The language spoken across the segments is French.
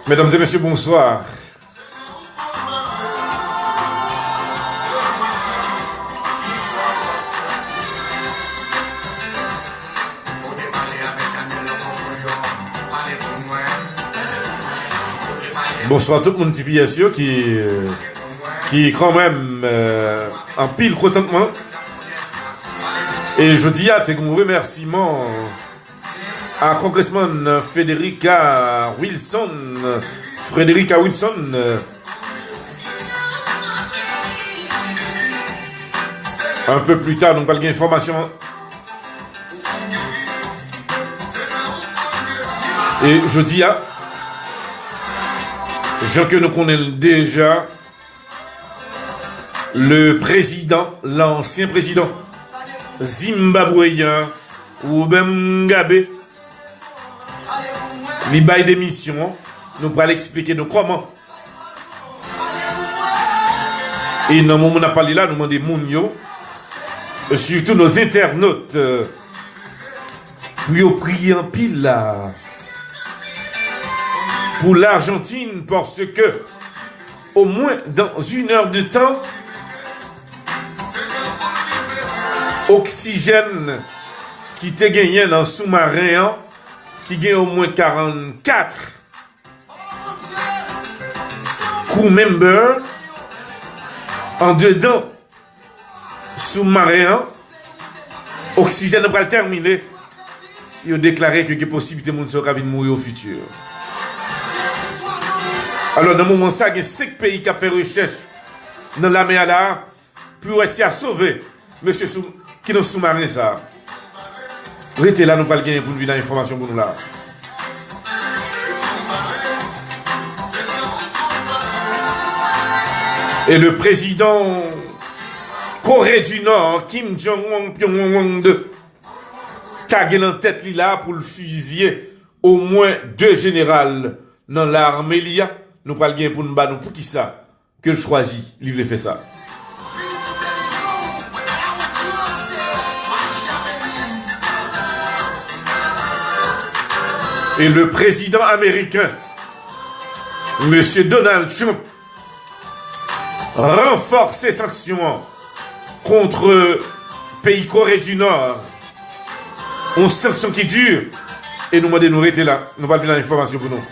Mesdames et messieurs, bonsoir. Bonsoir tout le monde qui quand même en pile contentement. Et je dis à tes remerciements à Congressman Frederica Wilson. Un peu plus tard, nous allons gagner information. Et je dis à gens que nous connaissons déjà, le président, l'ancien président zimbabwéen, Robert Mugabe, il bail d'émission, nous allons expliquer nous comment. Et dans le moment où on a parlé là, nous demandons Mounio, surtout nos internautes, pour prier en pile là, pour l'Argentine, parce que, au moins dans 1 heure de temps, oxygène qui te gagné dans le sous-marin, qui gagne au moins 44 crew members en dedans sous-marin, oxygène va le terminer. Il a déclaré que y a possibilité de mourir au futur. Alors, dans le moment ça, il y a 5 pays qui ont fait recherche dans la mer là pour essayer à sauver monsieur qui est dans le sous-marin ça. Restez là, nous allons gagner pour nous donner l'information pour nous là. Et le président Corée du Nord, Kim Jong-un Pyongyang 2, qui a gagné en tête là pour le fusiller au moins 2 générales dans l'armée là. Nous allons gagner pour nous battre pour qui ça que je choisis, il fait ça. Et le président américain, M. Donald Trump, renforce ses sanctions contre pays Corée du Nord. On sanctions qui durent. Et nous demandons de nous arrêter là. Nous allons donner l'information pour nous.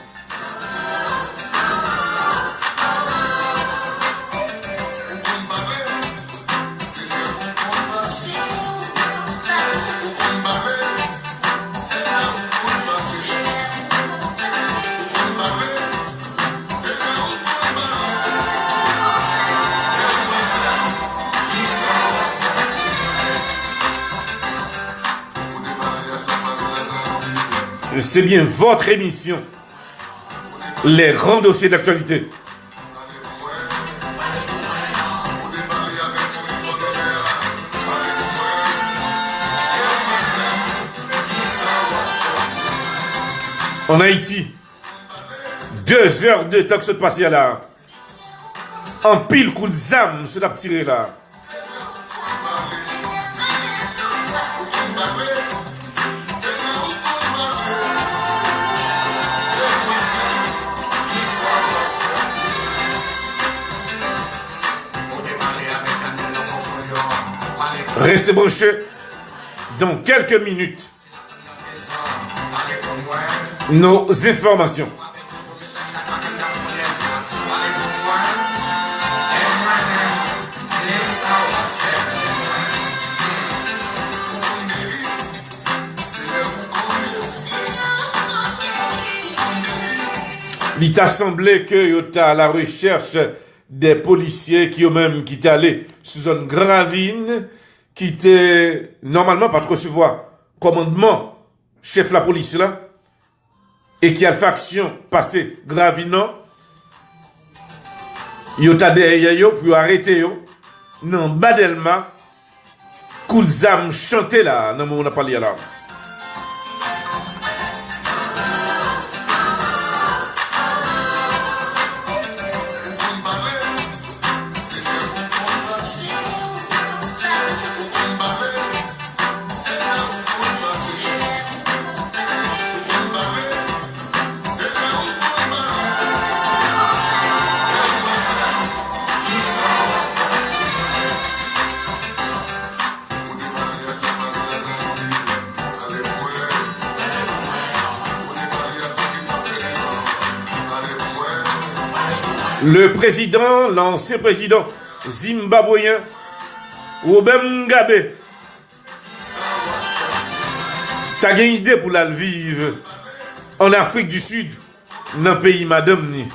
C'est bien votre émission, les grands dossiers d'actualité. En Haïti, 2 heures de temps que se passe là. En pile coup de zam se l'a tiré là. Restez branchés. Dans quelques minutes, nos informations. Il t'a semblé que tu as la recherche des policiers qui eux-mêmes qui étaient allés sous zone Gravine, qui était normalement pas de recevoir commandement chef la police là, et qui a fait action passé Gravino, yo t'a derrière yo pour arrêter yo, non Badelma, coup de zam chanté là, non on a parlé là. Le président, l'ancien président zimbabwéen, Robert Mugabe, t'as une idée pour la vivre en Afrique du Sud, dans le pays madame ni.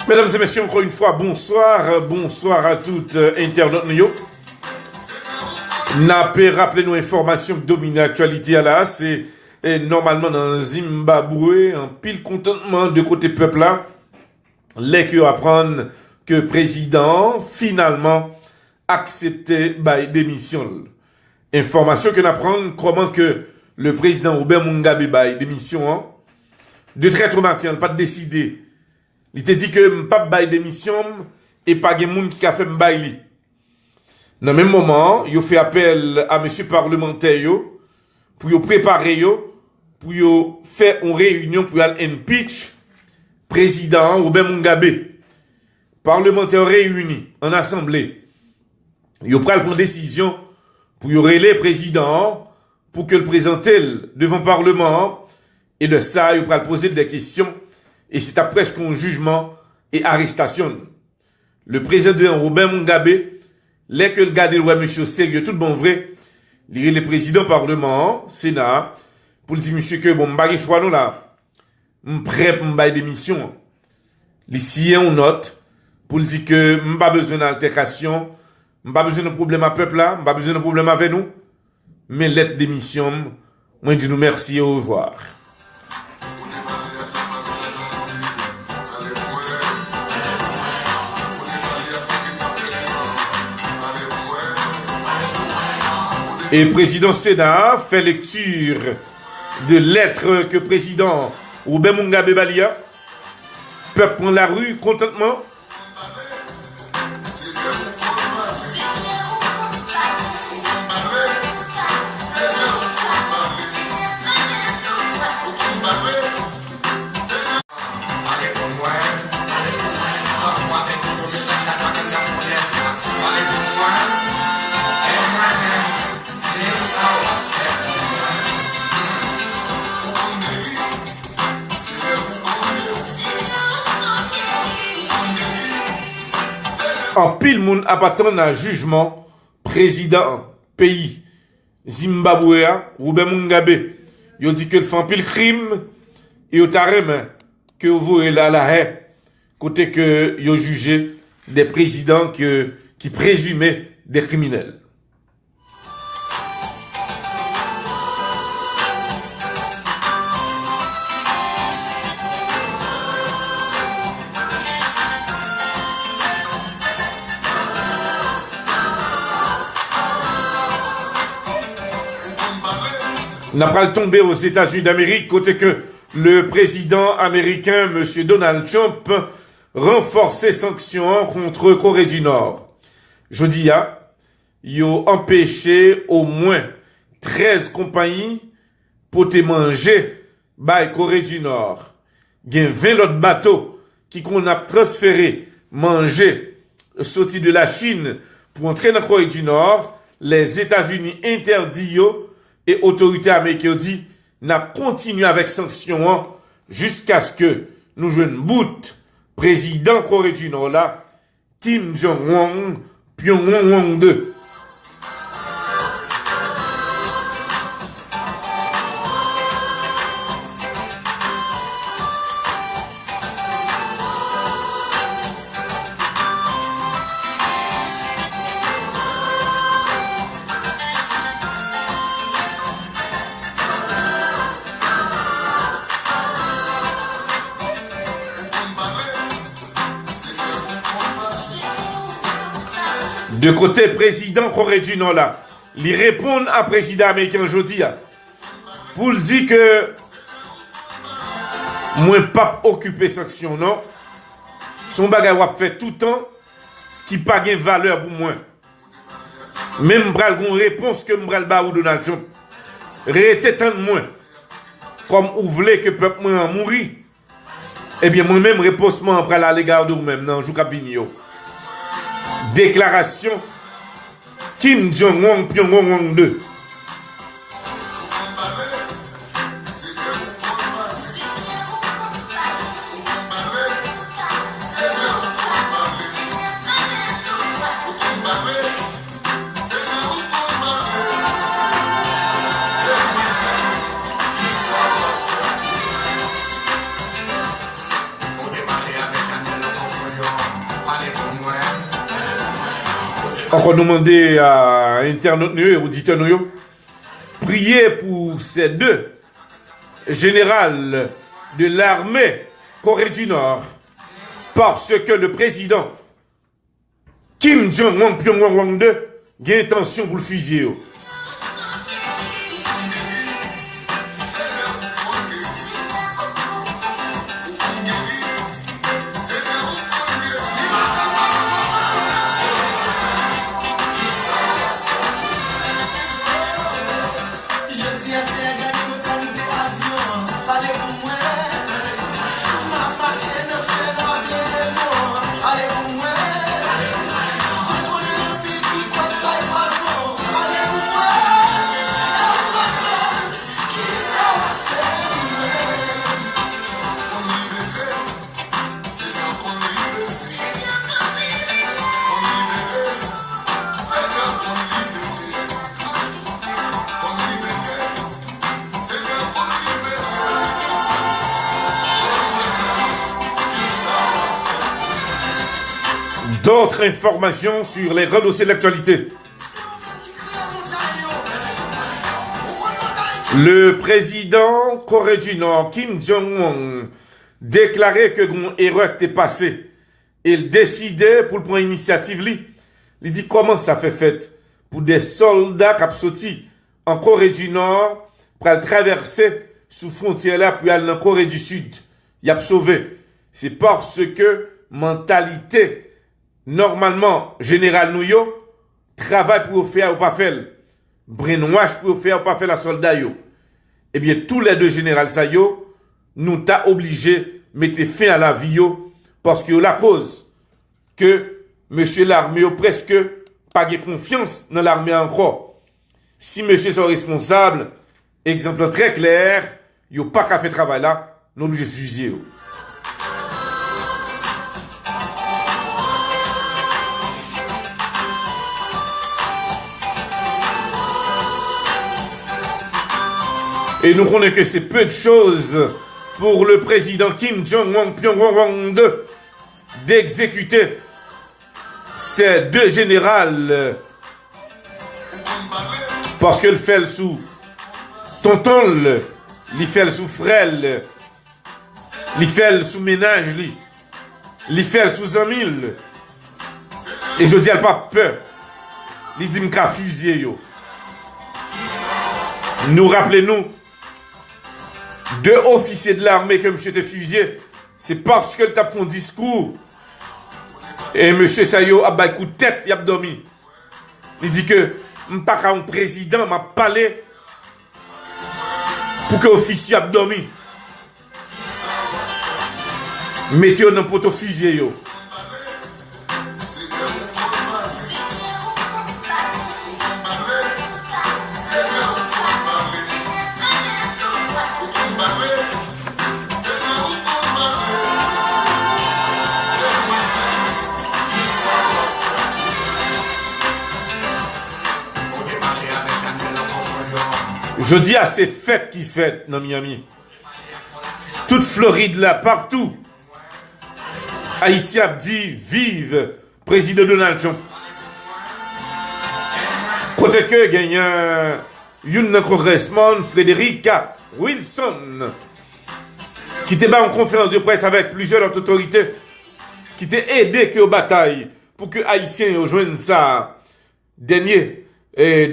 Mesdames et messieurs, encore une fois, bonsoir. Bonsoir à toutes internautes. N'a pas rappelé nos informations qui dominent l'actualité à la c'est normalement dans Zimbabwe, un pile contentement de côté peuple là, les qui apprennent que président finalement accepté by démission. Information que n'apprend comment que le président Robert Mugabe by démission, de traître matin, pas de décider. Il te dit que pas bail démission et pas de monde qui a fait bail. Dans le même moment, il fait appel à monsieur parlementaire pour préparer pour faire une réunion pour impeach président Robert Mugabe. Parlementaires réunis en assemblée. Il prend une décision pour relayer le président pour que le présente devant le parlement et de ça il prend poser des questions. Et c'est après un jugement et arrestation. Le président Robert Mugabe, les que le gars de monsieur sérieux, tout bon vrai, il est le président parlement, Sénat, pour dire monsieur que bon, m'bagi choix nous là, m'prêt pour m'bailler démission. Ici, on note, pour dire que m'pas besoin d'altercation, m'pas besoin de problème à peuple là, m'pas besoin de problème avec nous, mais lettre démission, moi je dis nous merci et au revoir. Et le président Sénat fait lecture de lettres que le président Robert Mugabe Balia peut prendre la rue contentement. En pile moun apatran un jugement président pays Zimbabwe Robert Mugabe. Yo dit que le fait un pile crime et au tarem que vous est là la haie côté que yo jugé des présidents qui présumaient des criminels. N'a pas tombé aux États-Unis d'Amérique, côté que le président américain, M. Donald Trump, renforce ses sanctions contre Corée du Nord. Jeudi, il a empêché au moins 13 compagnies pour te manger by Corée du Nord. Il y a 20 autres bateaux qui qu'on a transféré manger sorti de la Chine pour entrer dans Corée du Nord. Les États-Unis interdit et autorités américaines dit n'a continué avec sanctions jusqu'à ce que nous jouions bout président Corée du Nord là Kim Jong-un Pyongyang 2. De côté président Corée du Nord là, il répond à président américain aujourd'hui pour le dire que moi pas occupé sanction non. Son bagage a fait tout le temps qui pas de valeur pour moi. Même bral gon réponse que m'bral ba ou Donald Trump. Rété tant de moins. Comme vous voulez que peuple moi mourir. Eh bien moi même réponse moi bral à l'égard de vous même dans jou k'ap vini yo. Déclaration Kim Jong-un Pyongyang 2. Encore demander à internautes et auditeurs nous, priez pour ces deux généraux de l'armée Corée du Nord parce que le président Kim Jong-un Pyongyang 2 a intention pour le fusiller. D'autres informations sur les grands dossiers de l'actualité. Le président Corée du Nord, Kim Jong-un, déclarait que une erreur était passée. Il décidait pour prendre l'initiative. Il dit comment ça fait fait pour des soldats qui sont sortis en Corée du Nord pour traverser sous frontière là puis aller en Corée du Sud. Il a sauvé. C'est parce que mentalité normalement, général nous yo, travail pour faire ou pas faire. Brainwash pour faire ou pas faire la soldat yo. Eh bien, tous les deux généraux ça yo, nous t'a obligé mettre fin à la vie yo, parce que la cause que monsieur l'armée yo presque pas de confiance dans l'armée encore. Si monsieur sont responsable, exemple très clair, yo pas qu'à faire travail là, nous obligé de fusiller yo. Et nous connaissons que c'est peu de choses pour le président Kim Jong-un Pyongyang 2 d'exécuter ces deux généraux parce que le fait sous tonton, il fait sous frère, il fait sous ménage, il fait sous amis. Et je dis elle pas peur. Il dit m'ka fusiller yo. Nous rappelez-nous deux officiers de l'armée que monsieur était fusillé, c'est parce que tu as fait un discours. Et monsieur Sayo a battu coup de tête, il a dormi. Il dit que pas un président m'a parlé pour que l'officier a dormi. Mettez-vous dans le poteau fusillé yo. Je dis à ces fêtes qui fêtent dans Miami. Toute Floride là, partout. Haïtien dit vive président Donald Trump. Côté que gagne une congressman Frederica Wilson qui était en conférence de presse avec plusieurs autorités qui étaient aidés que aux batailles pour que Haïtiens rejoignent ça dernier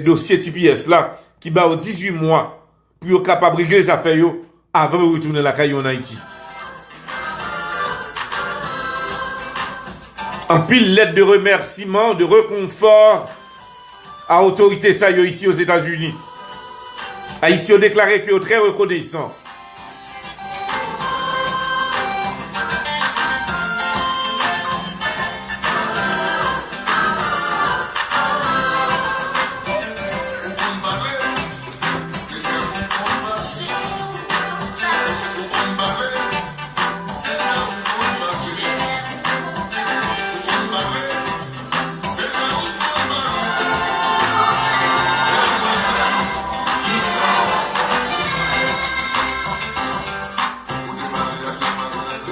dossier TPS là, qui va au 18 mois pour être capable de régler les affaires avant de retourner la caille en Haïti. En pile lettre de remerciement, de réconfort à l'autorité ça ici aux États-Unis. Haïti a déclaré qu'il est très reconnaissant.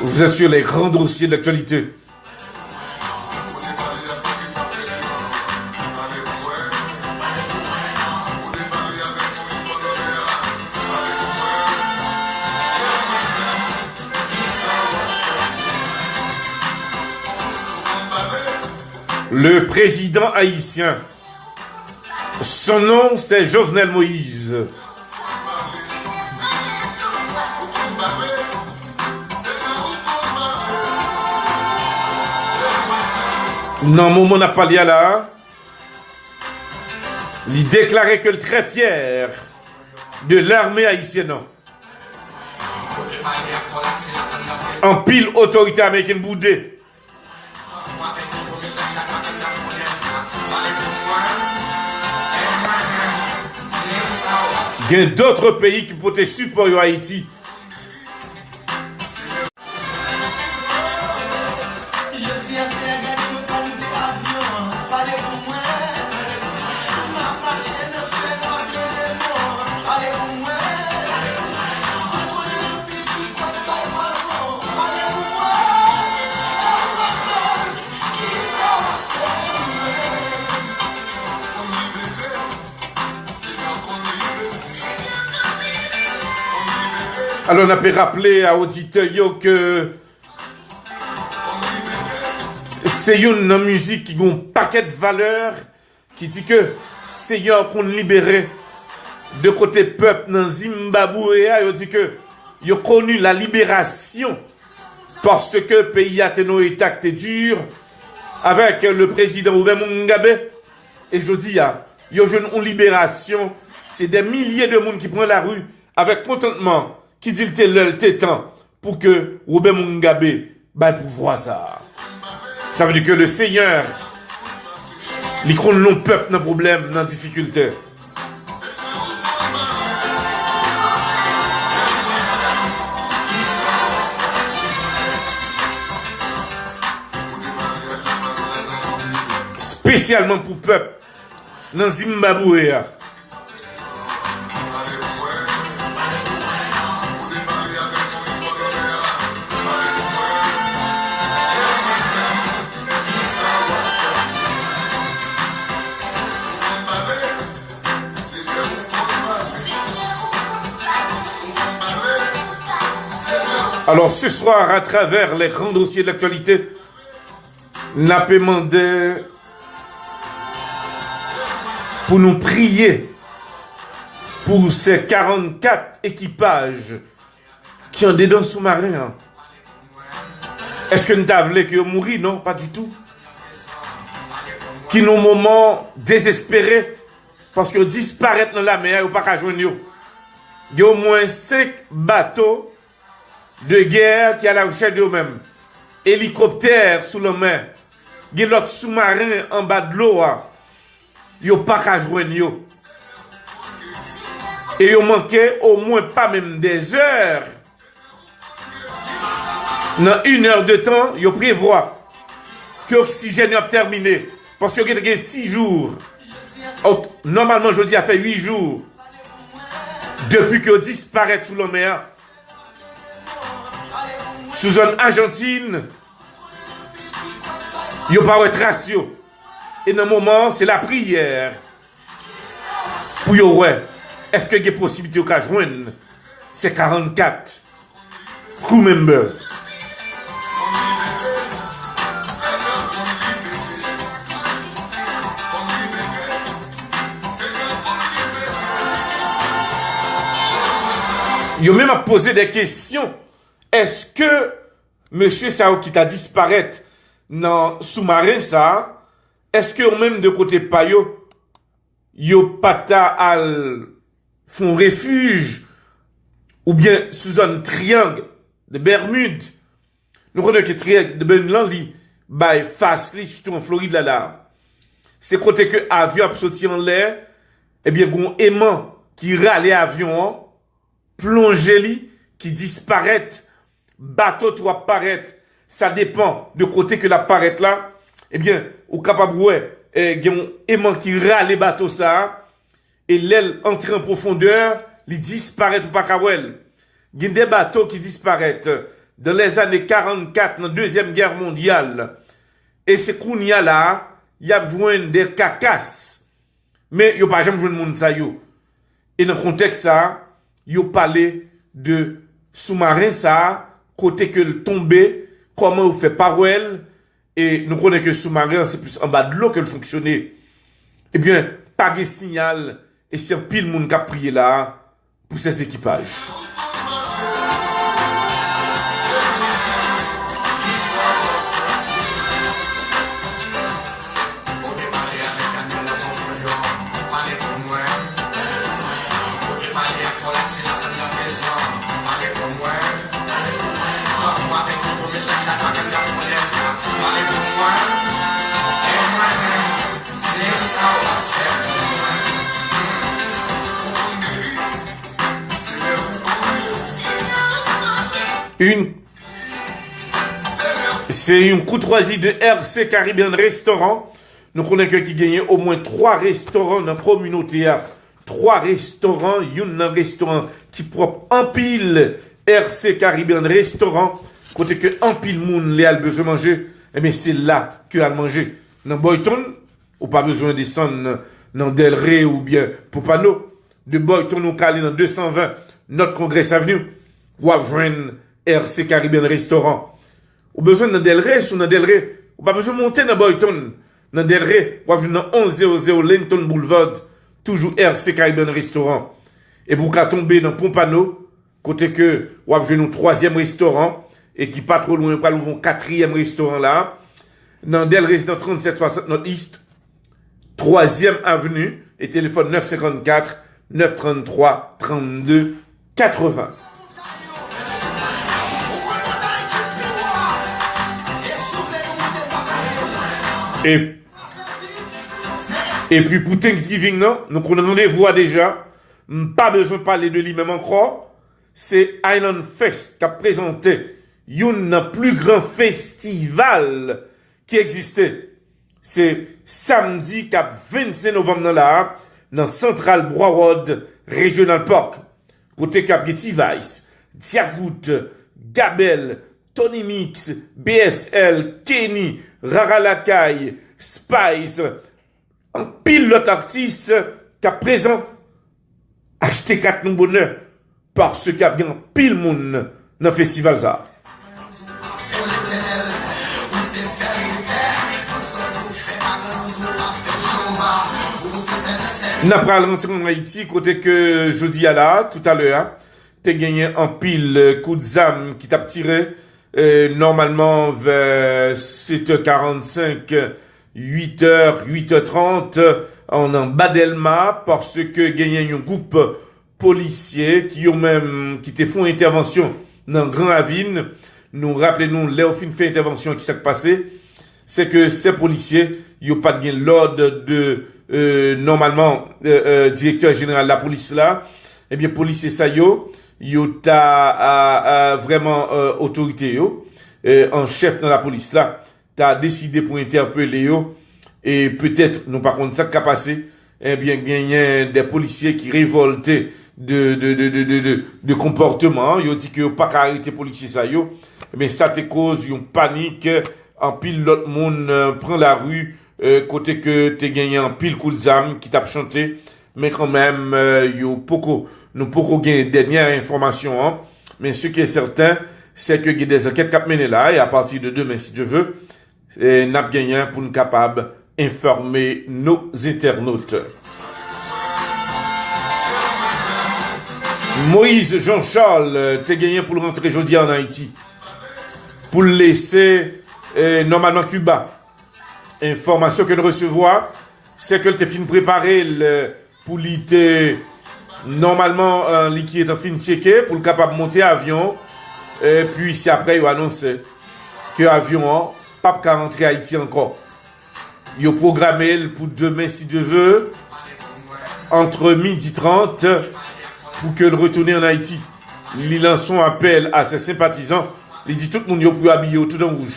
Vous êtes sur les grands dossiers de l'actualité. Le président haïtien, son nom c'est Jovenel Moïse. Non, moment n'a pas lié là. Il déclarait que le très fier de l'armée haïtienne. En pile autorité américaine boudée. Il y a d'autres pays qui peuvent supporter Haïti. Alors on a pu rappeler à auditeurs que c'est une musique qui a un paquet de valeurs qui dit que Seigneur qu'on libéré de côté peuple dans Zimbabwe, il dit que il a connu la libération parce que le pays a été état dur avec le président Robert Mugabe et je dis il y a une libération, c'est des milliers de monde qui prennent la rue avec contentement qui dit le temps pour que Robert Mugabe baille pouvoir ça. Ça veut dire que le Seigneur, il compte non peuple dans problème, dans difficulté. Spécialement pour peuple dans Zimbabwe. Alors ce soir, à travers les grands dossiers de l'actualité, n'a demandé pour nous prier pour ces 44 équipages qui ont des dents sous-marins. Est-ce que nous avons que mourir? Non, pas du tout. Qui nous moment désespérés parce que disparaître dans la mer, ou pas qu'à joindre. Il y a au moins 5 bateaux de guerre qui à la recherche d'eux-mêmes. Hélicoptères sous la mer. Il y a l'autre sous-marin en bas de l'eau. Il n'y a pas qu'à joindre. Et il manquait au moins pas même des heures. Dans 1 heure de temps, il prévoit que l'oxygène a terminé. Parce qu'il y a 6 jours. Normalement, je dis, a fait 8 jours. Depuis qu'il disparaît sous la mer. Sous zone Argentine, il n'y a pas de trace. Et dans le moment, c'est la prière. Pour yo, ouais, est-ce qu'il y a des possibilités de joindre ces 44 crew members? Yo même a posé des questions. Est-ce que monsieur Sao qui t'a disparaître dans sous-marin ça, est-ce que même de côté pa yo pata al font refuge ou bien sous un triangle de Bermude? Nous connaissons que triangle de Bermude li by face li surtout en Floride là. C'est côté que avion a sauté en l'air, eh bien gon aimant qui râle avion plongé li qui disparaît, bateau tout apparaître, ça dépend de côté que l'apparaît là, eh bien ou capable ouais gon aimant qui râle bateau ça et l'aile entre en profondeur, li disparaît ou pas kawel. Gen des bateaux qui disparaissent dans les années 44 dans la Deuxième Guerre mondiale. Et c'est qu'on y a là, il y a besoin des carcasses. Mais il n'y a pas jamais besoin de monde ça yo. Et dans le contexte ça, il y a parlé de sous-marin ça, côté que le tombé, comment on fait parole, et nous connaissons que le sous-marin c'est plus en bas de l'eau que le fonctionner. Eh bien, pas de signal, et c'est un pile monde qui a prié là, pour ces équipages. C'est une courtoisie de RC Caribbean Restaurant. Nous connaissons qui gagne au moins 3 restaurants dans la communauté. 3 restaurants, un restaurant qui propre en pile RC Caribbean Restaurant. Côté que en pile moun les a besoin de manger, eh bien c'est là que a manger. Dans Boyton, ou pas besoin de descendre dans Delray ou bien Popano. De Boyton ou Cali dans 220 notre Congrès Avenue. Ou à joindre RC Caribbean Restaurant. Ou besoin dans Delray ou dans Delray. Ou pas besoin de monter dans Boyton. Dans Delray, ou à joindre dans 1100 Lincoln Boulevard. Toujours RC Caribbean Restaurant. Et pour qu'à tomber dans Pompano, côté que, ou à joindre un 3e restaurant. Et qui pas trop loin, pas loin, 4e restaurant là. Dans Delray, dans 3760 North East. 3e avenue. Et téléphone 954 933 32 80. Et puis pour Thanksgiving, non, nous connaissons les voix déjà. Pas besoin de parler de lui même encore. C'est Island Fest qui a présenté un plus grand festival qui existait. C'est samedi 25 novembre là, dans Central Broward Regional Park. Côté Cap Vice, Diagout, Gabel, Tony Mix, BSL, Kenny, Rara Lacaille, Spice, un pilote artiste qui a présent acheté 4 nous bonheur parce qu'il y a bien pile monde dans le festival ça. N'a pas rentré en Haïti côté que je dis à là tout à l'heure, t'as gagné un pile coup de zam qui t'a tiré normalement vers 7h45, 8h, 8h30 en Badelma parce que gagné un groupe policier qui ont même qui te font intervention dans Grand Ravine. Nous rappelons Léofine fait intervention qui s'est passé, c'est que ces policiers ils ont pas gagné l'ordre de normalement directeur général de la police là, eh bien policier ça yo ta vraiment autorité yo en chef dans la police là, t'as décidé pour interpeller yo et peut-être non par contre ça qui a passé, eh bien gagné des policiers qui révoltaient de comportement, yo dit que pas arrêter policier ça yo, mais ça te cause une panique, en pile l'autre monde prend la rue. Côté que t'es gagné en pile coup de zam qui t'a chanté, mais quand même nous poco gagner dernière information, hein. Mais ce qui est certain c'est que il y a des enquêtes qui ont mené là et à partir de demain si Dieu veut n'a gagné pour nous capable informer nos internautes. Moïse Jean-Charles t'es gagné pour le rentrer aujourd'hui en Haïti. Pour le laisser normalement Cuba. Information que nous recevons, c'est que tu fin préparé pour l'été normalement un liquide en fin checké pour le capable de monter avion. Et puis si après il annonce que l'avion pas qu'à rentrer à Haïti encore. Il a programmé pour demain si Dieu veut entre 12h30 pour que le retourne en Haïti. Il lance un appel à ses sympathisants. Il dit tout le monde peut habiller tout en rouge.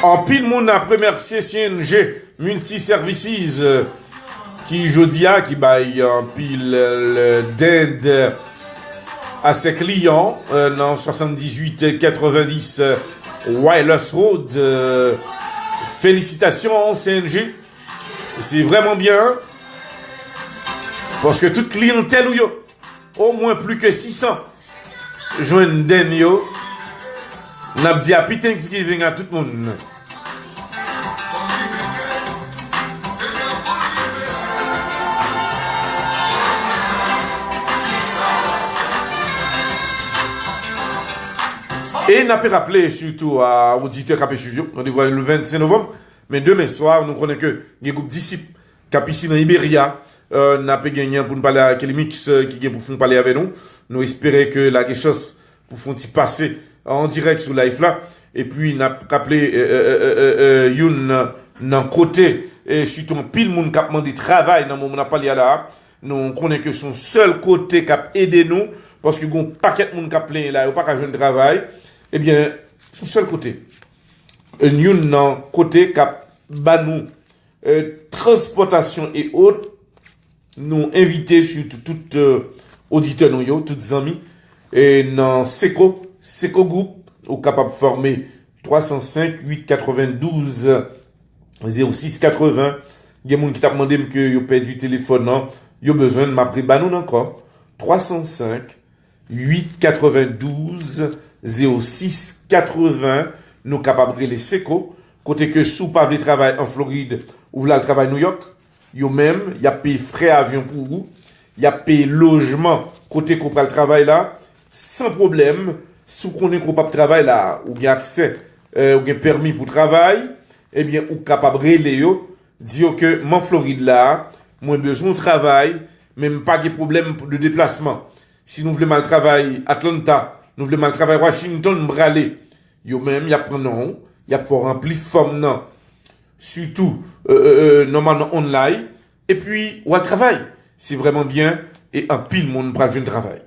En pile monde a remercié CNG Multi-Services qui jeudi a qui baille en pile d'aide à ses clients dans 78-90 Wireless Road. Félicitations CNG, c'est vraiment bien parce que toute clientèle ou yo au moins plus que 600 joignent Denio. N'a dit happy Thanksgiving à tout le monde. Et n'a pas rappelé surtout à auditeurs qui ont suivi, on dit le 25 novembre, mais demain soir, nous connaissons que les groupes disciples qui ici dans Iberia, n'a pas gagné pour nous parler avec les mix qui pour nous parler avec nous. Nous espérons que la chose pour font passer en direct sur live là. Et puis, n'a rappelé, youn, dans côté, et surtout, pile monde qui a demandé travail dans le moment où on a parlé là. Nous connaissons que son seul côté qui a aidé nous, parce que bon paquet de monde qui a plein là, il n'y a pas qu'à jouer de travail. Eh bien, son seul côté. Youn, dans côté qui a nous, transportation et autres, nous inviter surtout tout auditeurs, nous, tous amis, et dans Seco Group, ou capable de former 305 892 0680. Il y a des gens qui t'a demandé que yo perdu du téléphone, non, yo besoin de m'appeler banon encore 305 892 0680. Nous capables de les Seco côté que sous pas de travail en Floride ou là le travail New York, yo même y a payé frais avion pour vous, y a payé logement côté qu'on prend le travail là sans problème. Si vous connaissez qu'on peut travailler là, ou bien accès, ou bien permis pour travail, eh bien, ou capable de dire que mon Floride là, moi besoin de travail, même pas de problème de déplacement. Si nous voulons mal travailler Atlanta, nous voulons mal travailler Washington, m'braler. Yo même, y a pas non, y a pour remplir forme non. Surtout, normalement online. Et puis, ou à travail. C'est vraiment bien, et un pile monde bras de travail.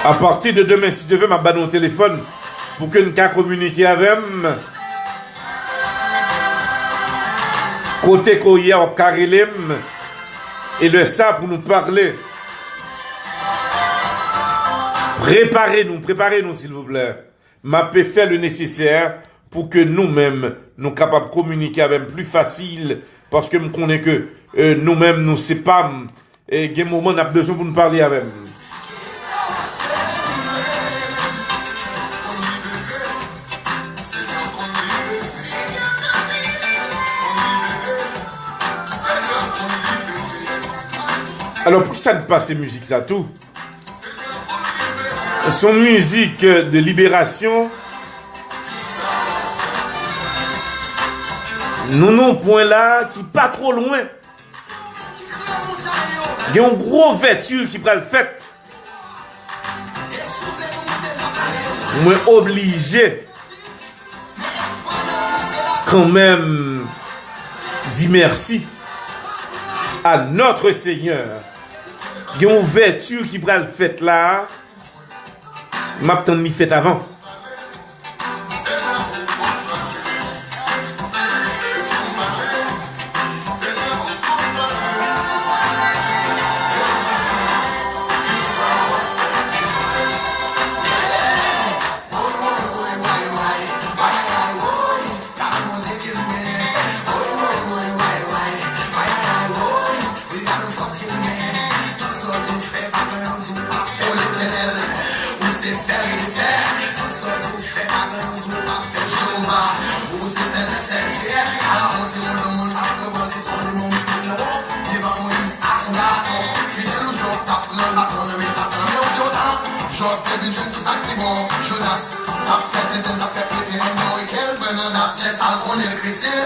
À partir de demain, si tu veux, m'a banné au téléphone pour que nous puissions communiquer avec moi. Côté Koya au Karelem et le ça pour nous parler. Préparez-nous s'il vous plaît. M'a fait le nécessaire pour que nous-mêmes nous capables de communiquer avec plus facile parce que nous connaissons que nous-mêmes nous c'est pas et il y a un moment on a besoin pour nous parler avec. Alors, pour ça ne passe musique, ça tout. Son musique de libération. Nous n'avons point là qui pas trop loin. Il y a une grosse vertu qui prend le fait. Moi obligé quand même dire merci à notre Seigneur. Il y a une ouverture qui prend le fait là. M'attend m'y fait avant.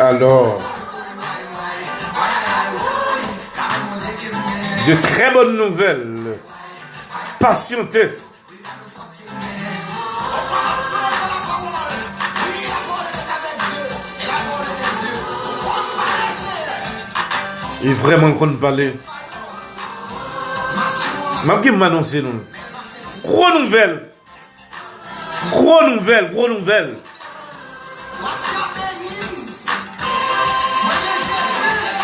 Alors, de très bonnes nouvelles. Patientez. Et vraiment qu'on parle. Je m'annoncer nous. Gros nouvelle. Gros nouvelle, gros nouvelle.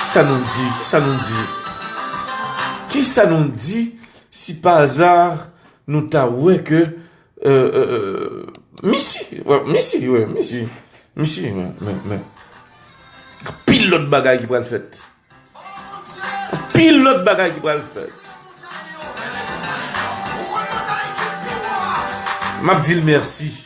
Ça nous dit, ça nous dit. Qui ça nous dit si par hasard nous t'avouons que Missi, mais pile l'autre bagaille qui va le faire. Pile l'autre bagaille qui va le faire. M'a dit merci.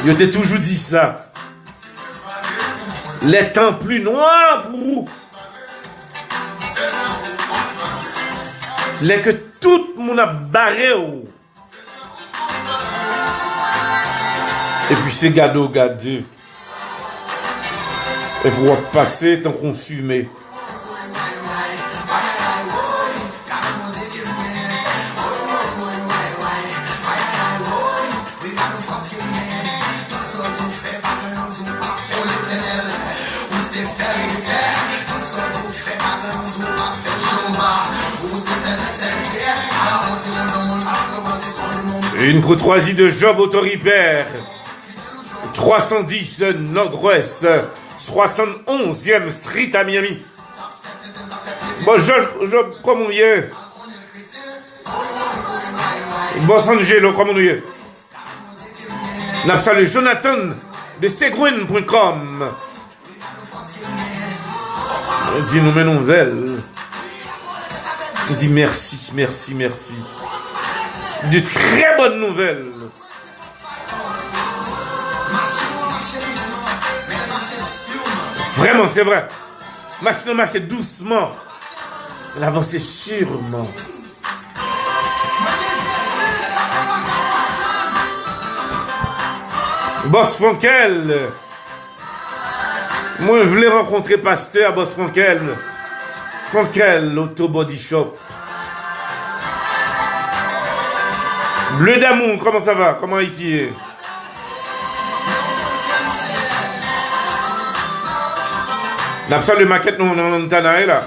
Je t'ai toujours dit ça. Les temps plus noirs pour vous. Les que tout le monde a barré. Et puis c'est gado. Et pour passer tant qu'on fumait. Une courtoisie de Job Autoripère, 310 Nord-Ouest, 71e Street à Miami. Bon, Job, comment on y est? Bon, Angelo, comment on y est? N'a salué Jonathan de Seguin.com. Dis-nous mes nouvelles. Dis merci. De très bonnes nouvelles. Vraiment, c'est vrai. Machine marche doucement. Elle avance sûrement. Boss Frankel. Moi, je voulais rencontrer Pasteur Boss Frankel. Frankel, Auto Body Shop. Bleu d'amour, comment ça va? Comment Haïti est? N'absolu le maquette, nous, on est là.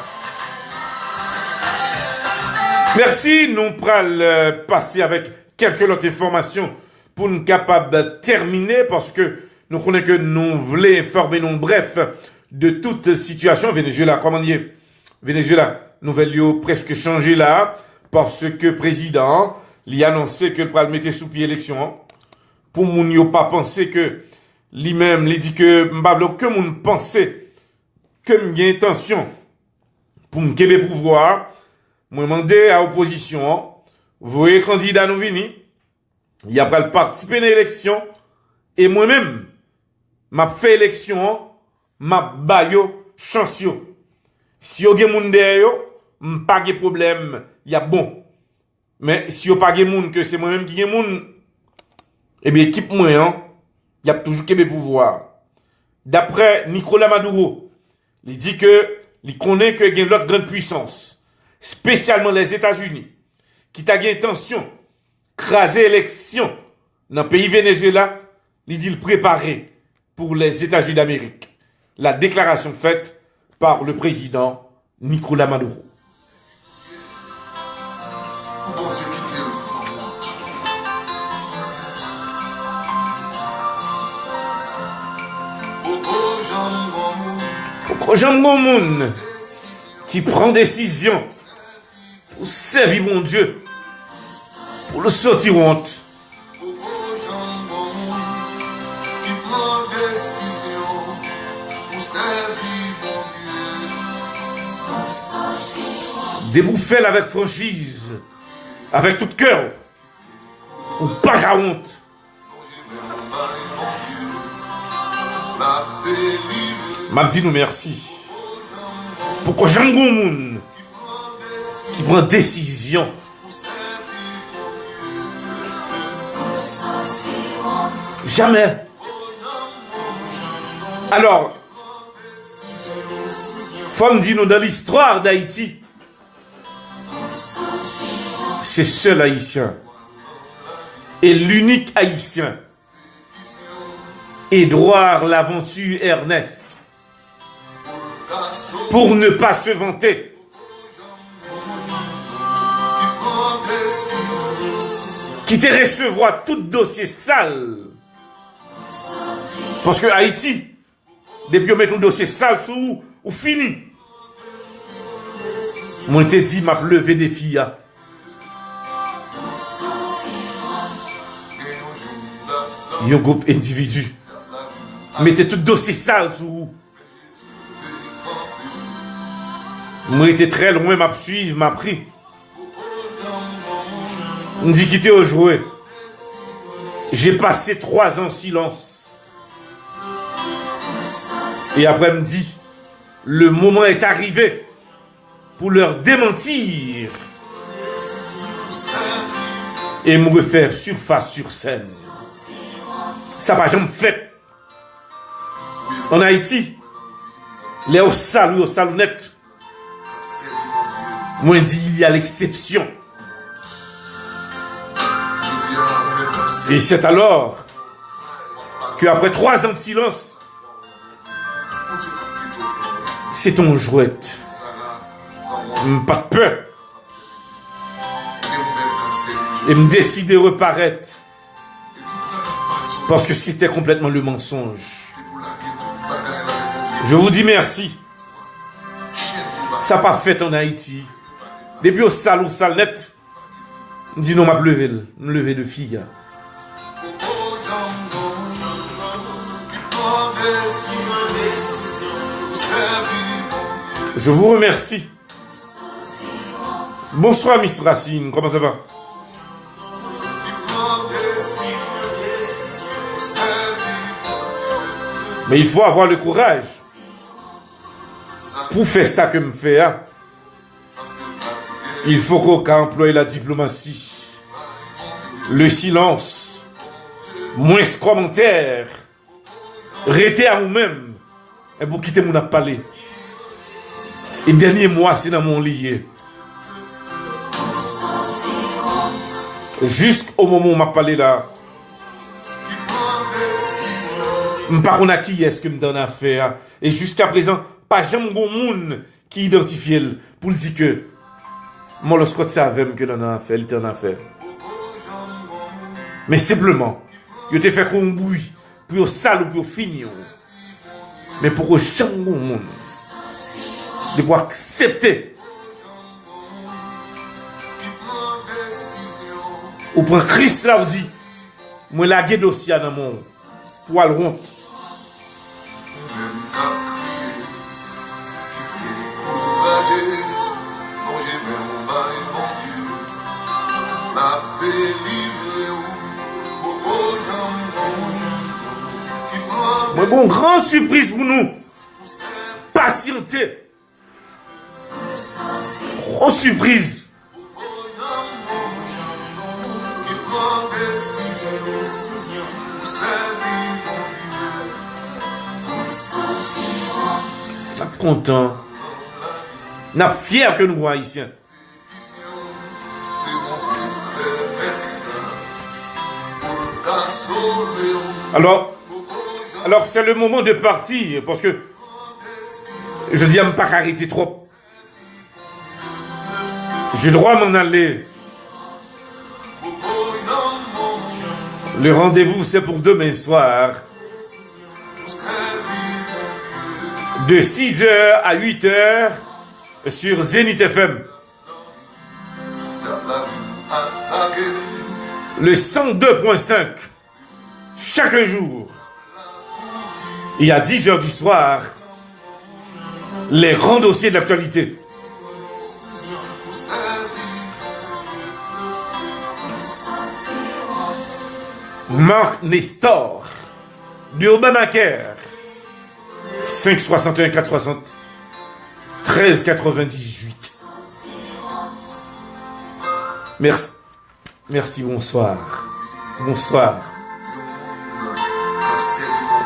Merci, nous pourrons passer avec quelques autres informations pour nous capables de terminer parce que nous connaissons que nous voulons informer nous bref de toute situation. Venezuela, comment dire? Venezuela, nouvelle presque changé là parce que président il a annoncé que le pral mettre sous pied élection. Pour moun yo pas penser que lui-même, il dit que m'bavlo que moun pensait que m'y intention pour m'kebe pouvoir, moi demandé à opposition, voyez candidat nous vini, il a pral participer à l'élection et moi-même m'a fait élection, m'a bayo chance yo. Si yo gen moun derrière yo, m'pa gen problème, y a bon. Mais si yo pas gen moun que c'est moi-même qui gen moun, eh bien équipe moi y a toujours kebe pouvoir. D'après Nicolas Maduro, il dit que il connaît que gen l'autre grande puissance, spécialement les États-Unis, qui t'a gen intention craser élection dans le pays Venezuela, il dit le préparer pour les États-Unis d'Amérique. La déclaration faite par le président Nicolás Maduro. Jean Gomoun qui prend décision pour servir mon Dieu, pour le sortir honte. Débouffer avec franchise, avec tout cœur, ou pas à honte. M'a dit nous merci. Pourquoi Jean Gomoun qui prend décision. Jamais. Alors, faut me dire nous dans l'histoire d'Haïti, c'est seul haïtien et l'unique haïtien, Édouard Laventure Ernest, pour ne pas se vanter, qui te recevoir tout dossier sale. Parce que Haïti, depuis on met un dossier sale sous ou fini. Moi te dit m'a levé des filles. Un groupe individu. Mettez tout dossier sale sous. Moi j'étais très loin, m'a suivre, m'a pris. On dit quitter au jouet. J'ai passé 3 ans en silence. Et après me dit, le moment est arrivé pour leur démentir et me refaire surface sur scène. Ça va jamais fait. En Haïti, les au salonnette. Moi dit il y a l'exception. Et c'est alors qu'après 3 ans de silence, c'est ton jouet. Pas de peur. Et me décide de reparaître. Parce que c'était complètement le mensonge. Je vous dis merci. Ça n'a pas fait en Haïti. Depuis au sale net, me dit non, m'a levé de fille. Je vous remercie. Bonsoir, Miss Racine. Comment ça va? Mais il faut avoir le courage pour faire ça que me fait. Hein? Il faut qu'on emploie la diplomatie, le silence, moins de commentaires, rester à vous-même et pour quitter mon parler. Et dernier mois, c'est dans mon lit. Jusqu'au moment où on m'a parlé là, je ne sais pas qui est-ce que me donne à faire. Et jusqu'à présent, pas jamais bon monde qui identifie pour dire que moi, lorsque savais que l'on a fait, il était en affaire. Mais simplement, il te fait qu'on bouille, pour sale ou pour finir. Mais pour que jamais bon monde de pouvoir accepter ou prendre Christ là ou dit moi la gué dossier dans mon poil rond. Moi bon grande surprise pour nous. Patienter. Grosse surprise. N'a content. N'a fier que nous haïtiens. Alors c'est le moment de partir, parce que je dis à ne pas arrêter trop. J'ai droit à m'en aller. Le rendez-vous, c'est pour demain soir. De 6h à 8h sur Zénith FM. Le 102.5 chaque jour. Et à 10h du soir, les grands dossiers de l'actualité. Marc Nestor, du Obamacare, 561 460 13 98. Merci. Merci, bonsoir. Bonsoir.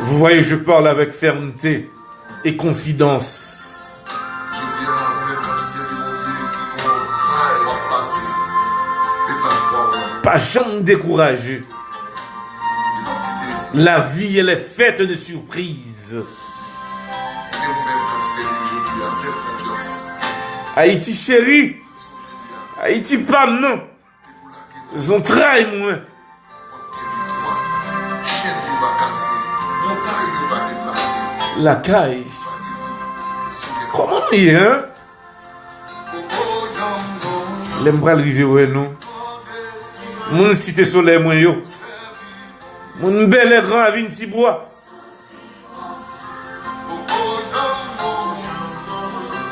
Vous voyez, je parle avec fermeté et confidence. Pas jamais découragé. La vie, elle est faite de surprises. Haïti chéri, Haïti pas non. Ils ont trahi moi. La caille. Comment on y est, hein? L'aime pas arriver, ouais, non? Mon cité soleil, moi, yo. Mon bel et grand avine si bois.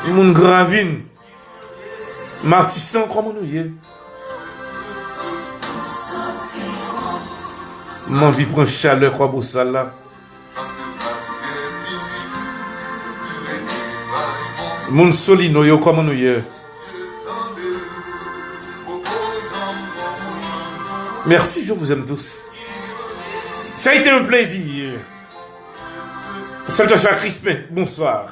Mon grand avine. Martissan, comment nous y est? Mon vie prend chaleur, quoi, beau ça là. Mon solino, yo, comment nous y est? Merci, je vous aime tous. Ça a été un plaisir. Salutations à Crispin. Bonsoir.